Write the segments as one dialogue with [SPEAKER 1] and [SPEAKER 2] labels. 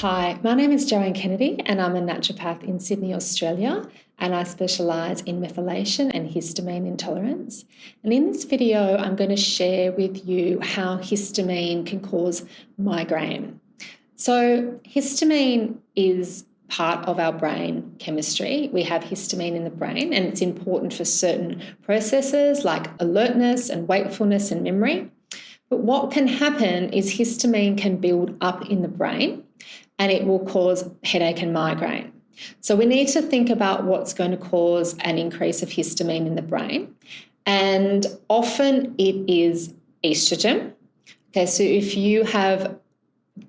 [SPEAKER 1] Hi, my name is Joanne Kennedy and I'm a naturopath in Sydney, Australia, and I specialise in methylation and histamine intolerance. And in this video, I'm going to share with you how histamine can cause migraine. So histamine is part of our brain chemistry. We have histamine in the brain and it's important for certain processes like alertness and wakefulness and memory. But what can happen is histamine can build up in the brain and it will cause headache and migraine. So we need to think about what's going to cause an increase of histamine in the brain. And often it is estrogen. Okay, so if you have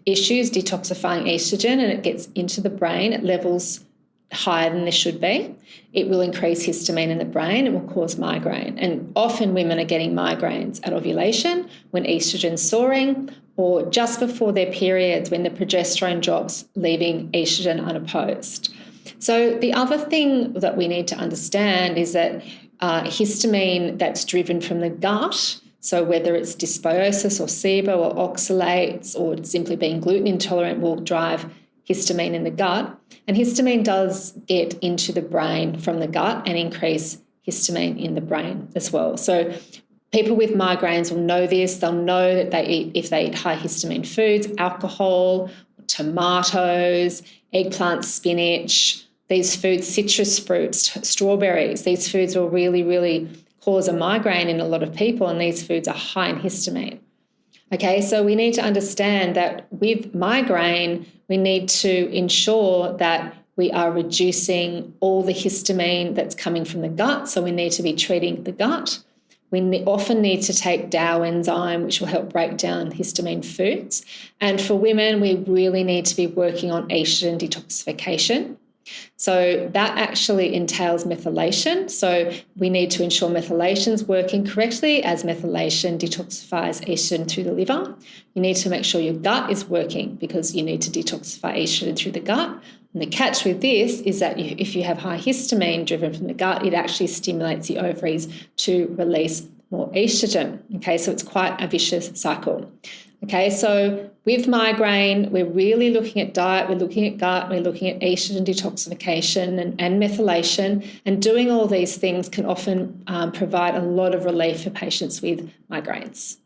[SPEAKER 1] issues detoxifying estrogen and it gets into the brain at levels higher than they should be, it will increase histamine in the brain. It will cause migraine. And often women are getting migraines at ovulation when estrogen's soaring, or just before their periods when the progesterone drops, leaving estrogen unopposed. So the other thing that we need to understand is that histamine that's driven from the gut, so whether it's dysbiosis or SIBO or oxalates or simply being gluten intolerant, will drive histamine in the gut. And histamine does get into the brain from the gut and increase histamine in the brain as well. So people with migraines will know this. They'll know that if they eat high histamine foods, alcohol, tomatoes, eggplant, spinach, these foods, citrus fruits, strawberries, these foods will really cause a migraine in a lot of people, and these foods are high in histamine. Okay, so we need to understand that with migraine, we need to ensure that we are reducing all the histamine that's coming from the gut. So we need to be treating the gut. We often need to take bowel enzyme, which will help break down histamine foods. And for women, we really need to be working on estrogen detoxification. So that actually entails methylation. So we need to ensure methylation is working correctly, as methylation detoxifies estrogen through the liver. You need to make sure your gut is working because you need to detoxify estrogen through the gut. And the catch with this is that if you have high histamine driven from the gut, it actually stimulates the ovaries to release more estrogen. Okay, so it's quite a vicious cycle. Okay, so with migraine, we're really looking at diet, we're looking at gut, we're looking at estrogen detoxification and methylation, and doing all these things can often provide a lot of relief for patients with migraines.